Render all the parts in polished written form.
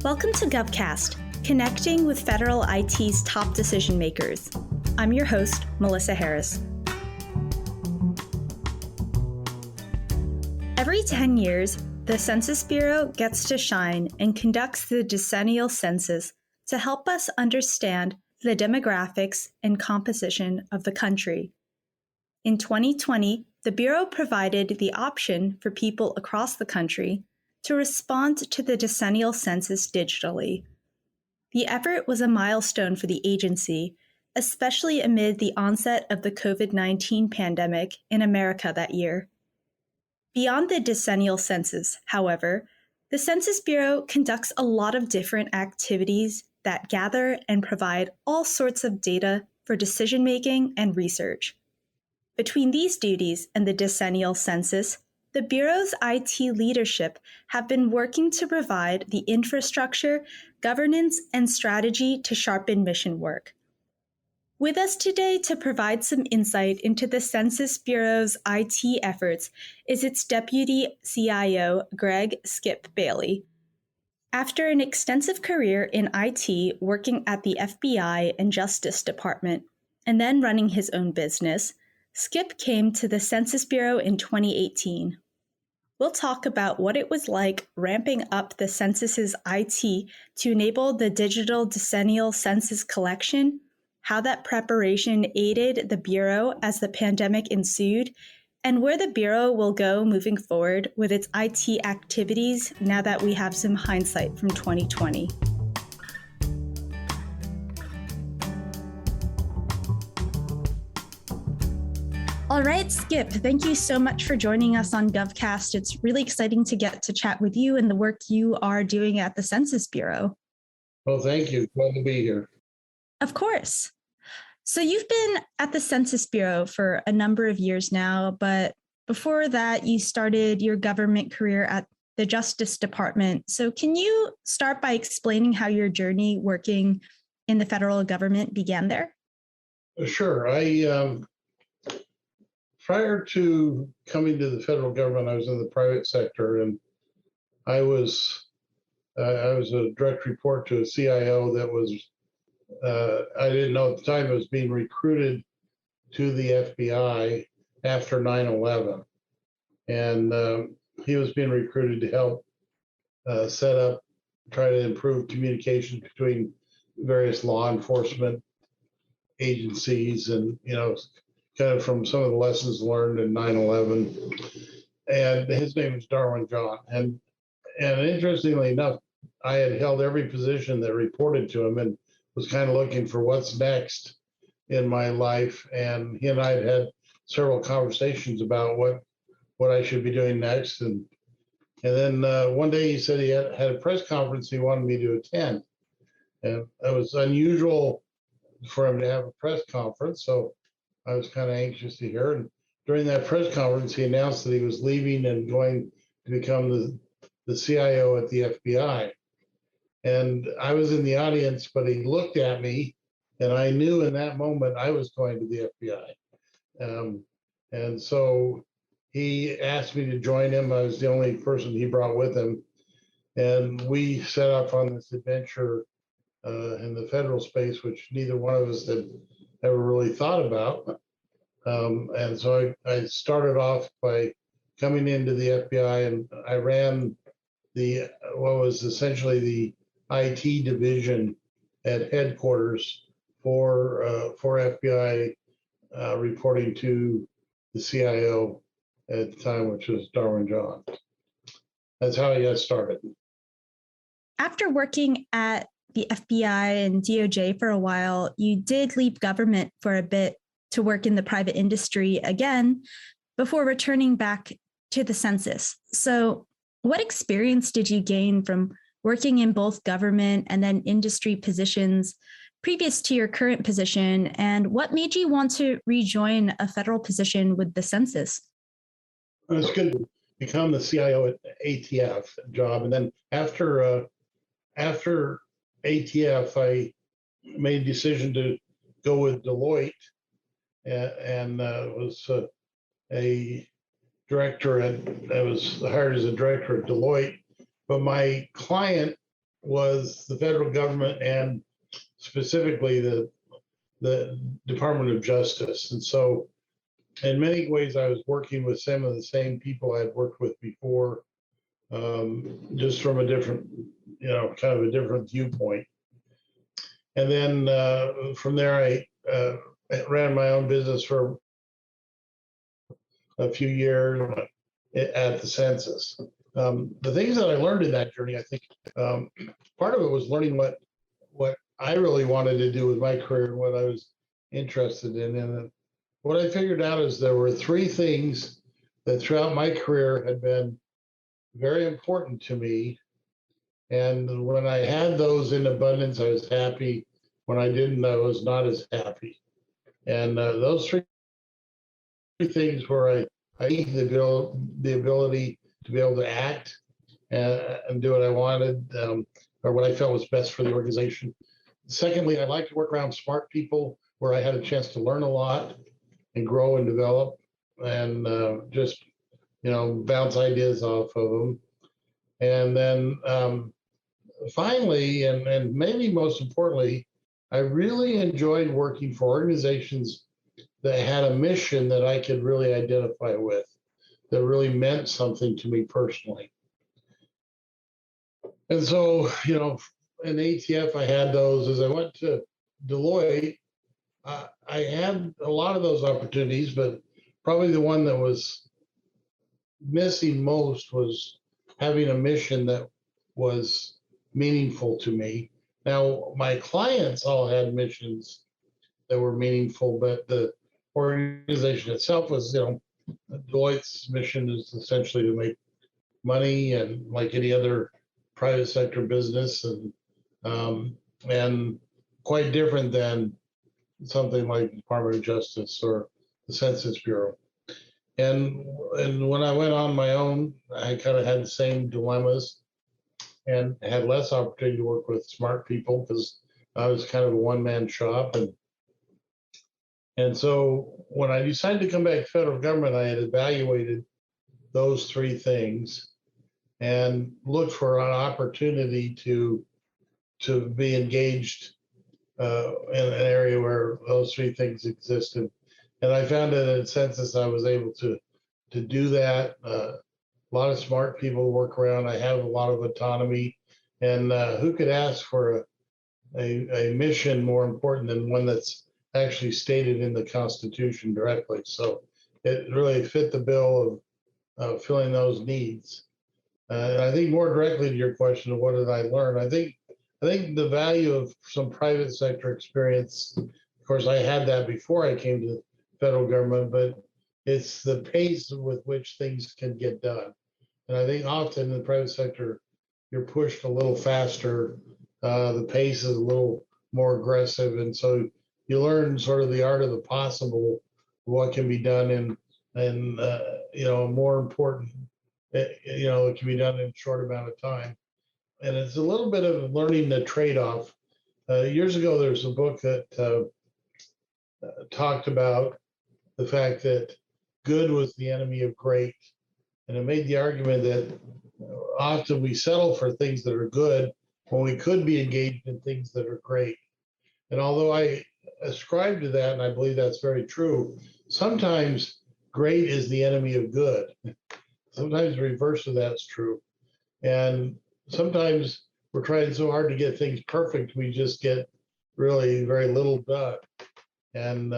Welcome to GovCast, connecting with federal IT's top decision makers. I'm your host, Melissa Harris. Every 10 years, the Census Bureau gets to shine and conducts the decennial census to help us understand the demographics and composition of the country. In 2020, the Bureau provided the option for people across the country to respond to the decennial census digitally. The effort was a milestone for the agency, especially amid the onset of the COVID-19 pandemic in America that year. Beyond the decennial census, however, the Census Bureau conducts a lot of different activities that gather and provide all sorts of data for decision-making and research. Between these duties and the decennial census, the Bureau's IT leadership have been working to provide the infrastructure, governance, and strategy to sharpen mission work. With us today to provide some insight into the Census Bureau's IT efforts is its Deputy CIO, Gregg "Skip" Bailey. After an extensive career in IT, working at the FBI and Justice Department, and then running his own business, Skip came to the Census Bureau in 2018. We'll talk about what it was like ramping up the census's IT to enable the digital decennial census collection, how that preparation aided the Bureau as the pandemic ensued, and where the Bureau will go moving forward with its IT activities now that we have some hindsight from 2020. All right, Skip, thank you so much for joining us on GovCast. It's really exciting to get to chat with you and the work you are doing at the Census Bureau. Well, thank you. Glad to be here. Of course. So you've been at the Census Bureau for a number of years now, but before that, you started your government career at the Justice Department. So can you start by explaining how your journey working in the federal government began there? Sure. Prior to coming to the federal government, I was in the private sector, and I was a direct report to a CIO that was, I didn't know at the time, it was being recruited to the FBI after 9/11. And he was being recruited to help set up, try to improve communication between various law enforcement agencies and, kind of from some of the lessons learned in 9/11. And his name is Darwin John. And interestingly enough, I had held every position that reported to him and was kind of looking for what's next in my life. And he and I had several conversations about what I should be doing next. And then one day he said he had a press conference he wanted me to attend. And it was unusual for him to have a press conference. So I was kind of anxious to hear. And during that press conference, he announced that he was leaving and going to become the CIO at the FBI. And I was in the audience, but he looked at me, and I knew in that moment I was going to the FBI. And so he asked me to join him. I was the only person he brought with him. And we set off on this adventure in the federal space, which neither one of us had ever really thought about. And so I started off by coming into the FBI, and I ran what was essentially the IT division at headquarters for FBI, reporting to the CIO at the time, which was Darwin John. That's how I got started. After working at the FBI and DOJ for a while, you did leave government for a bit to work in the private industry again before returning back to the census. So what experience did you gain from working in both government and then industry positions previous to your current position? And what made you want to rejoin a federal position with the census? It was good to become the CIO at ATF job. And then after ATF, I made a decision to go with Deloitte and was a director I was hired as a director at Deloitte. But my client was the federal government and specifically the Department of Justice. And so in many ways, I was working with some of the same people I had worked with before, just from a different, kind of a different viewpoint. And then from there, I ran my own business for a few years at the census. The things that I learned in that journey, I think part of it was learning what I really wanted to do with my career and what I was interested in. And what I figured out is there were three things that throughout my career had been very important to me. And when I had those in abundance, I was happy. When I didn't, I was not as happy. And those three things were I need the ability to be able to act and do what I wanted or what I felt was best for the organization. Secondly, I like to work around smart people where I had a chance to learn a lot and grow and develop and just, bounce ideas off of them. And then finally, and maybe most importantly, I really enjoyed working for organizations that had a mission that I could really identify with, that really meant something to me personally. And so, in ATF, I had those. As I went to Deloitte, I had a lot of those opportunities, but probably the one that was missing most was having a mission that was meaningful to me. Now, my clients all had missions that were meaningful, but the organization itself was, Deloitte's mission is essentially to make money and like any other private sector business and quite different than something like the Department of Justice or the Census Bureau. And when I went on my own, I kind of had the same dilemmas and had less opportunity to work with smart people because I was kind of a one-man shop. And so when I decided to come back to federal government, I had evaluated those three things and looked for an opportunity to be engaged in an area where those three things existed. And I found that at Census, I was able to do that. A lot of smart people work around. I have a lot of autonomy. And who could ask for a mission more important than one that's actually stated in the Constitution directly? So it really fit the bill of filling those needs. And I think more directly to your question of what did I learn, I think the value of some private sector experience, of course, I had that before I came to the federal government, but it's the pace with which things can get done. And I think often in the private sector, you're pushed a little faster. The pace is a little more aggressive. And so you learn sort of the art of the possible, what can be done in more important, it can be done in a short amount of time. And it's a little bit of learning the trade-off. Years ago, there was a book that talked about the fact that good was the enemy of great. And it made the argument that often we settle for things that are good when we could be engaged in things that are great. And although I ascribe to that, and I believe that's very true, sometimes great is the enemy of good. Sometimes the reverse of that's true. And sometimes we're trying so hard to get things perfect, we just get really very little done. And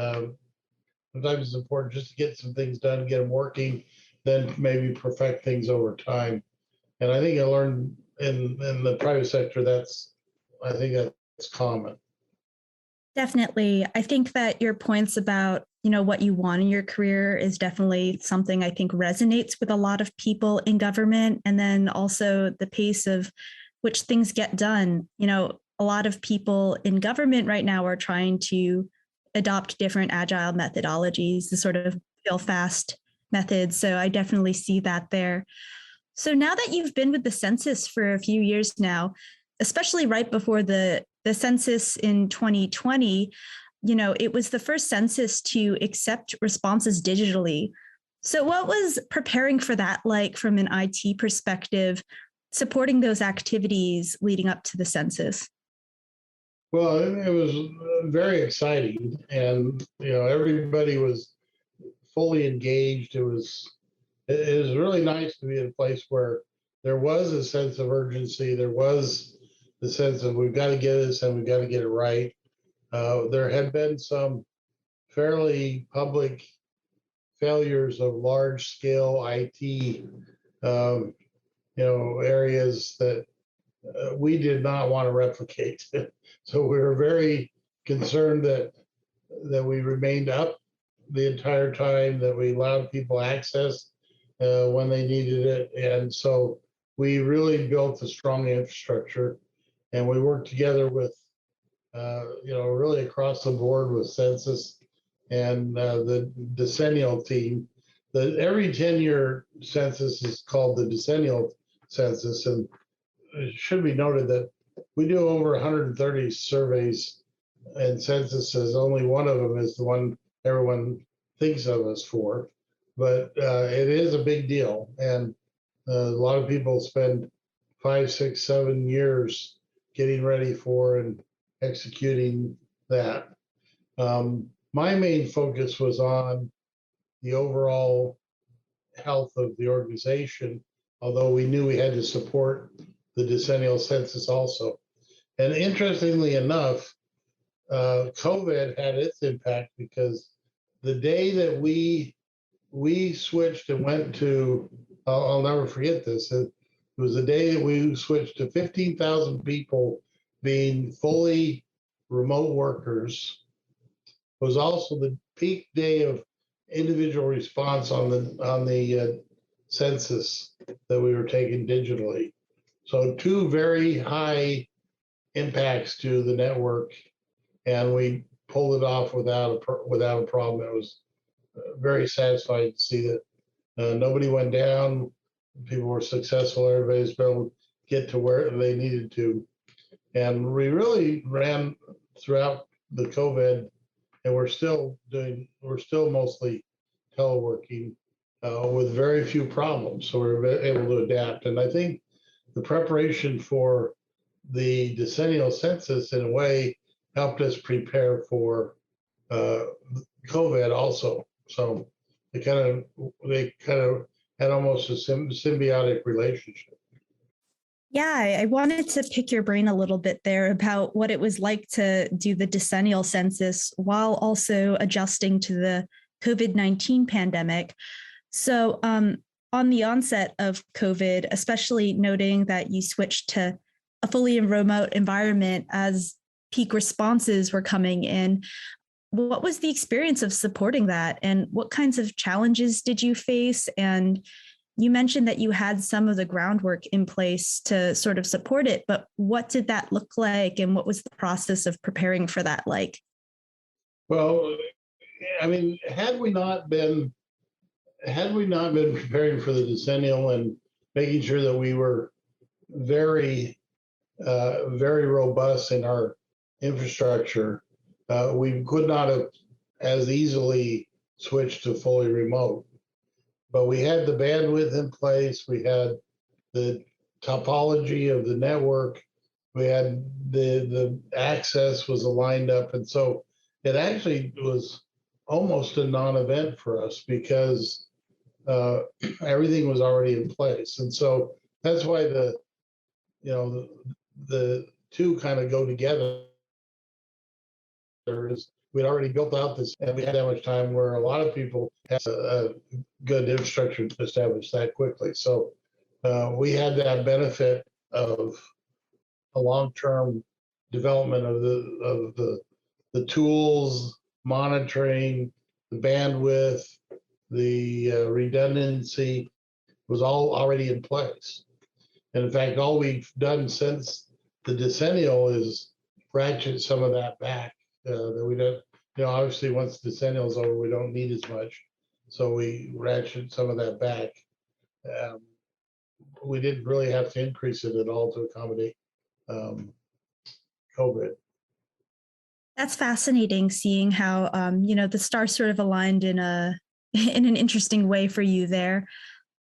sometimes it's important just to get some things done, get them working, then maybe perfect things over time. And I think I learned in the private sector, I think that's common. Definitely. I think that your points about, what you want in your career is definitely something I think resonates with a lot of people in government. And then also the pace of which things get done. A lot of people in government right now are trying to adopt different agile methodologies, the sort of feel fast methods. So I definitely see that there. So now that you've been with the census for a few years now, especially right before the census in 2020, it was the first census to accept responses digitally. So what was preparing for that like from an IT perspective? supporting those activities leading up to the census? Well, it was very exciting, and everybody was fully engaged. It was really nice to be in a place where there was a sense of urgency. There was the sense of we've got to get this and we've got to get it right. There had been some fairly public failures of large scale IT, um, areas that we did not want to replicate. So we were very concerned that we remained up the entire time, that we allowed people access when they needed it. And so we really built a strong infrastructure, and we worked together with, really across the board with Census and the decennial team. Every 10-year census is called the decennial census. And it should be noted that we do over 130 surveys and censuses. Only one of them is the one everyone thinks of us for, but it is a big deal, and a lot of people spend 5, 6, 7 years getting ready for and executing that. My main focus was on the overall health of the organization, although we knew we had to support the decennial census also. And interestingly enough, COVID had its impact, because the day that we switched and went to, I'll never forget this. It was the day that we switched to 15,000 people being fully remote workers. It was also the peak day of individual response on the census that we were taking digitally. So two very high impacts to the network, and we pulled it off without a problem. It was very satisfying to see that nobody went down. People were successful. Everybody's been able to get to where they needed to, and we really ran throughout the COVID, and we're still mostly teleworking with very few problems. So we were able to adapt, and I think the preparation for the decennial census in a way helped us prepare for uh, COVID also. So they kind of had almost a symbiotic relationship. Yeah, I wanted to pick your brain a little bit there about what it was like to do the decennial census while also adjusting to the COVID-19 pandemic. So, on the onset of COVID, especially noting that you switched to a fully remote environment as peak responses were coming in, what was the experience of supporting that? And what kinds of challenges did you face? And you mentioned that you had some of the groundwork in place to sort of support it, but what did that look like? And what was the process of preparing for that like? Well, I mean, had we not been preparing for the decennial and making sure that we were very very robust in our infrastructure, we could not have as easily switched to fully remote. But we had the bandwidth in place. We had the topology of the network. We had the access was aligned up, and so it actually was almost a non-event for us, because uh, everything was already in place. And so that's why the two kind of go together. Is we'd already built out this, and we had that much time where a lot of people had a good infrastructure to establish that quickly. So we had that benefit of a long-term development of the tools, monitoring, the bandwidth, the redundancy was all already in place. And in fact, all we've done since the decennial is ratchet some of that back. That we don't, obviously once the decennial is over, we don't need as much. So we ratchet some of that back. Um, we didn't really have to increase it at all to accommodate um, COVID. That's fascinating seeing how, the stars sort of aligned in a in an interesting way for you there.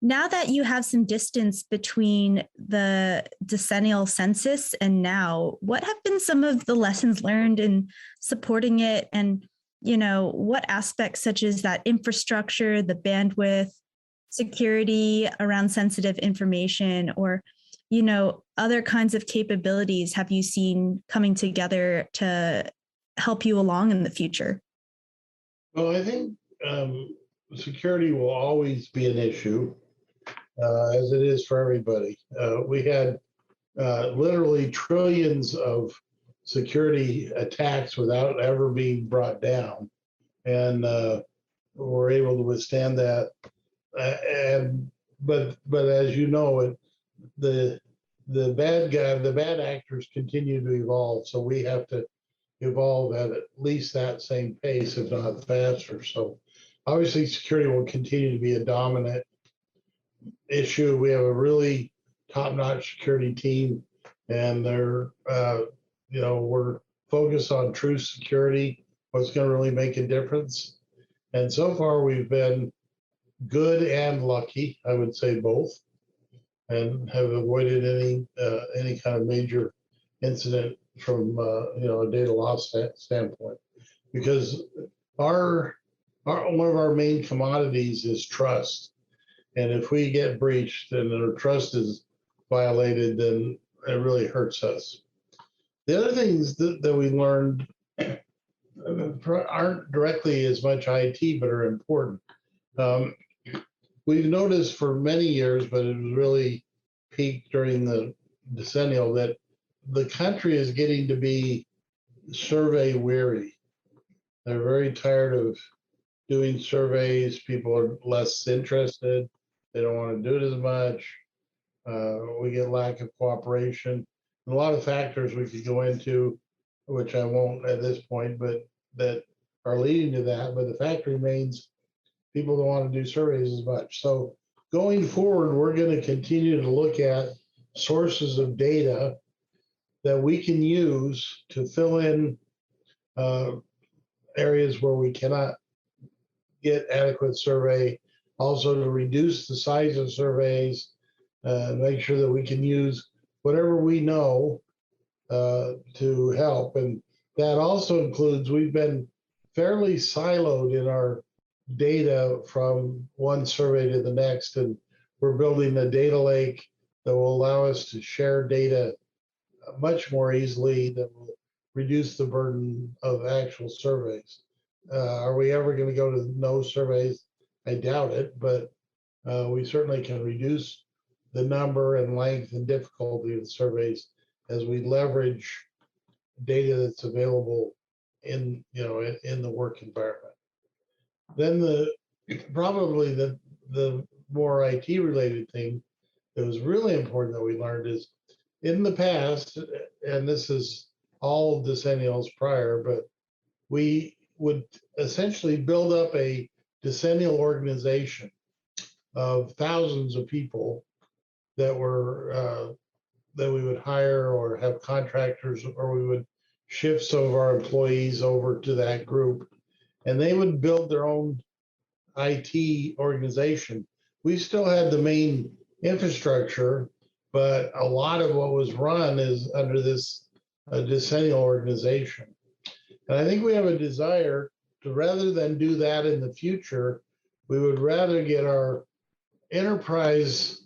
Now that you have some distance between the decennial census and now, what have been some of the lessons learned in supporting it? And, what aspects such as that infrastructure, the bandwidth, security around sensitive information, or, other kinds of capabilities have you seen coming together to help you along in the future? Well, I think security will always be an issue, as it is for everybody. We had literally trillions of security attacks without ever being brought down, and we're able to withstand that. And but as you know, the the bad actors continue to evolve, so we have to evolve at least that same pace, if not faster. So obviously, security will continue to be a dominant issue. We have a really top-notch security team, and we're focused on true security, what's going to really make a difference. And so far, we've been good and lucky, I would say both, and have avoided any kind of major incident from a data loss standpoint, because our one of our main commodities is trust. And if we get breached and our trust is violated, then it really hurts us. The other things that we learned aren't directly as much IT, but are important. Um, we've noticed for many years, but it was really peaked during the decennial, that the country is getting to be survey weary. They're very tired of doing surveys. People are less interested. They don't want to do it as much. We get lack of cooperation. A lot of factors we could go into, which I won't at this point, but that are leading to that. But the fact remains, people don't want to do surveys as much. So going forward, we're going to continue to look at sources of data that we can use to fill in uh, areas where we cannot get adequate survey, also to reduce the size of surveys, make sure that we can use whatever we know to help. And that also includes, we've been fairly siloed in our data from one survey to the next, and we're building a data lake that will allow us to share data much more easily, that will reduce the burden of actual surveys. Are we ever going to go to no surveys? I doubt it, but we certainly can reduce the number and length and difficulty of the surveys as we leverage data that's available in the work environment. Then probably the more IT related thing that was really important that we learned is, in the past, and this is all decennials prior, but we would essentially build up a decennial organization of thousands of people that were that we would hire or have contractors, or we would shift some of our employees over to that group, and they would build their own IT organization. We still had the main infrastructure, but a lot of what was run is under this decennial organization. And I think we have a desire to, rather than do that in the future, we would rather get our enterprise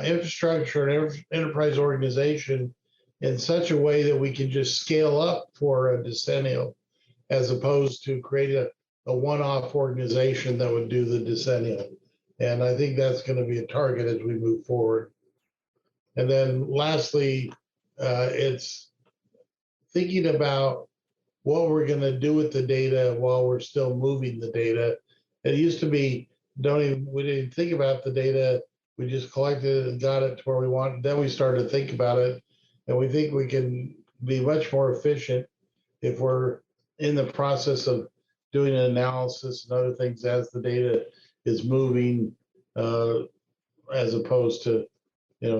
infrastructure and enterprise organization in such a way that we can just scale up for a decennial, as opposed to create a one-off organization that would do the decennial. And I think that's going to be a target as we move forward. And then lastly, it's thinking about what we're going to do with the data while we're still moving the data. It used to be, we didn't think about the data. We just collected it and got it to where we want. Then we started to think about it, and we think we can be much more efficient if we're in the process of doing an analysis and other things as the data is moving, as opposed to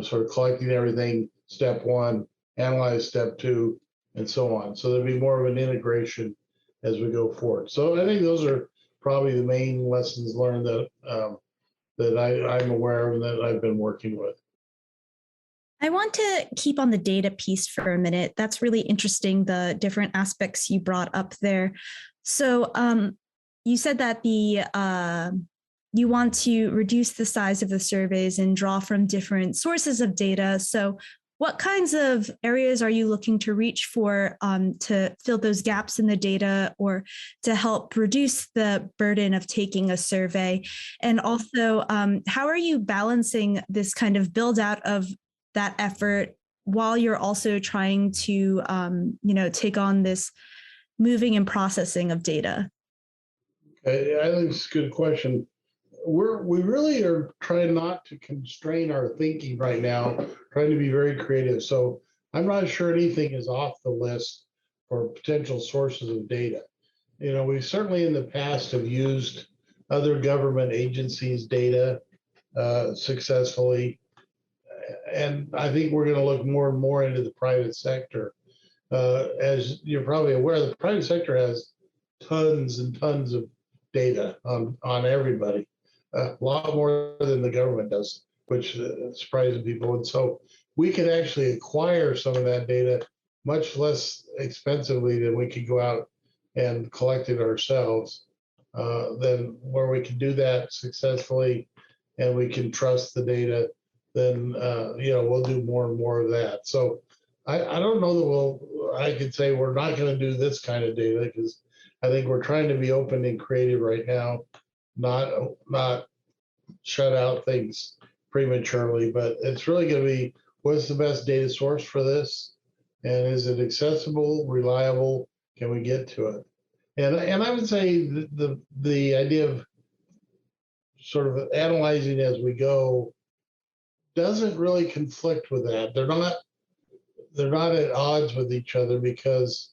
sort of collecting everything step one, analyze step two, and so on. So there'll be more of an integration as we go forward. So I think those are probably the main lessons learned that that I'm aware of and that I've been working with. I want to keep on the data piece for a minute. That's really interesting, the different aspects you brought up there. So, you said that you want to reduce the size of the surveys and draw from different sources of data. So, what kinds of areas are you looking to reach for to fill those gaps in the data or to help reduce the burden of taking a survey? And also, how are you balancing this kind of build out of that effort while you're also trying to take on this moving and processing of data? I think it's a good question. We really are trying not to constrain our thinking right now, trying to be very creative. So I'm not sure anything is off the list for potential sources of data. We certainly in the past have used other government agencies' data successfully, and I think we're going to look more and more into the private sector. As you're probably aware, the private sector has tons and tons of data on everybody, a lot more than the government does, which surprises people. And so we could actually acquire some of that data much less expensively than we could go out and collect it ourselves. Then where we can do that successfully and we can trust the data, then we'll do more and more of that. So I don't know that I could say we're not going to do this kind of data because I think we're trying to be open and creative right now, not shut out things prematurely, but it's really going to be what's the best data source for this, and is it accessible, reliable? Can we get to it? And I would say the idea of sort of analyzing as we go doesn't really conflict with that. They're not at odds with each other because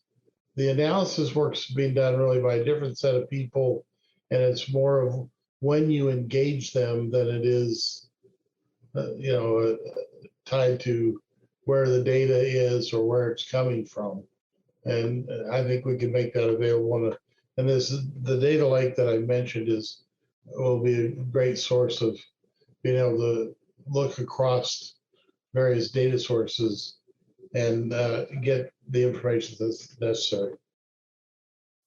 the analysis work's being done really by a different set of people, and it's more of when you engage them than it is, tied to where the data is or where it's coming from. And I think we can make that available. And the data lake that I mentioned will be a great source of being able to look across various data sources and get the information that's necessary.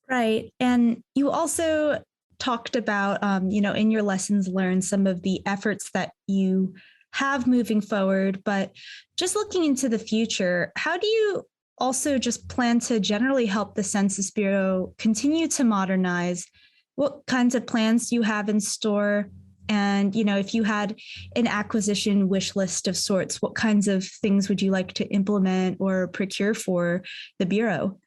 Right. And you also talked about, in your lessons learned, some of the efforts that you have moving forward. But just looking into the future, how do you also just plan to generally help the Census Bureau continue to modernize? What kinds of plans do you have in store? And, if you had an acquisition wish list of sorts, what kinds of things would you like to implement or procure for the Bureau?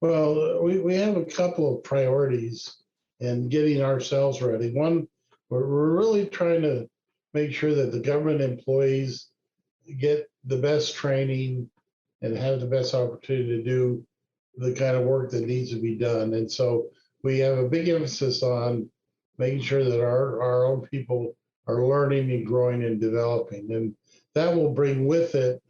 Well, we have a couple of priorities in getting ourselves ready. One, we're really trying to make sure that the government employees get the best training and have the best opportunity to do the kind of work that needs to be done. And so we have a big emphasis on making sure that our own people are learning and growing and developing. And that will bring with it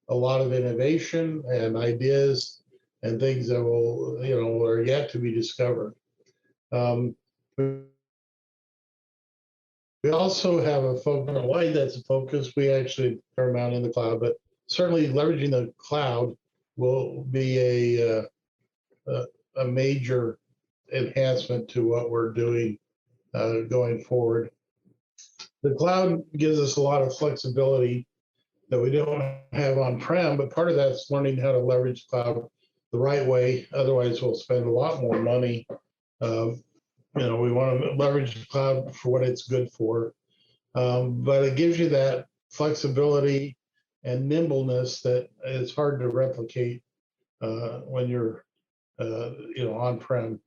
a lot of innovation and ideas and things that are yet to be discovered. Um, we also have a focus on why that's a focus. We actually paramount in the cloud, but certainly leveraging the cloud will be a major enhancement to what we're doing going forward. The cloud gives us a lot of flexibility that we don't have on-prem, but part of that's learning how to leverage cloud the right way. Otherwise, we'll spend a lot more money. We want to leverage the cloud for what it's good for, but it gives you that flexibility and nimbleness that is hard to replicate when you're, on-prem.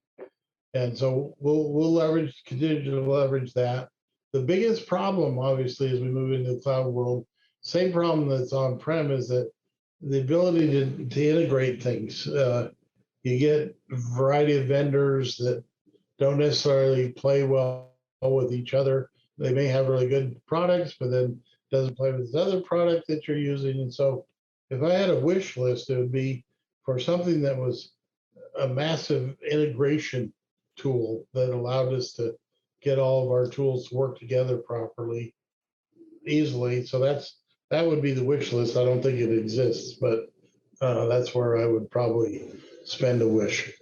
And so we'll continue to leverage that. The biggest problem, obviously, as we move into the cloud world, same problem that's on-prem is that the ability to integrate things. You get a variety of vendors that don't necessarily play well with each other. They may have really good products, but then doesn't play with this other product that you're using. And so if I had a wish list, it would be for something that was a massive integration tool that allowed us to get all of our tools to work together properly, easily. So that would be the wish list. I don't think it exists, but that's where I would probably spend a wish.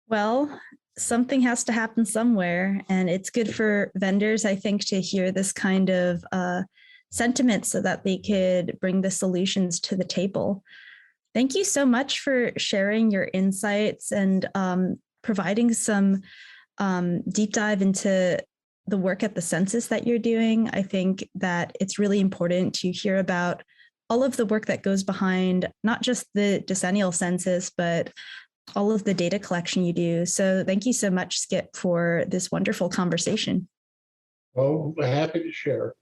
Well, something has to happen somewhere, and it's good for vendors, I think, to hear this kind of sentiment so that they could bring the solutions to the table. Thank you so much for sharing your insights and providing some deep dive into the work at the census that you're doing. I think that it's really important to hear about all of the work that goes behind not just the decennial census, but all of the data collection you do. So thank you so much, Skip, for this wonderful conversation. Well, happy to share.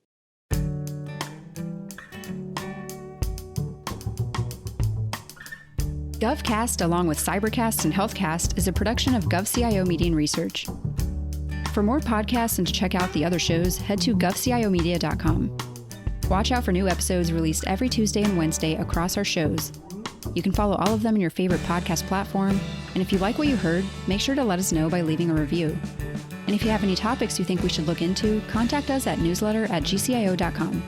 GovCast, along with Cybercast and HealthCast, is a production of GovCIO Media and Research. For more podcasts and to check out the other shows, head to govciomedia.com. Watch out for new episodes released every Tuesday and Wednesday across our shows. You can follow all of them in your favorite podcast platform, and if you like what you heard, make sure to let us know by leaving a review. And if you have any topics you think we should look into, contact us at newsletter@gcio.com.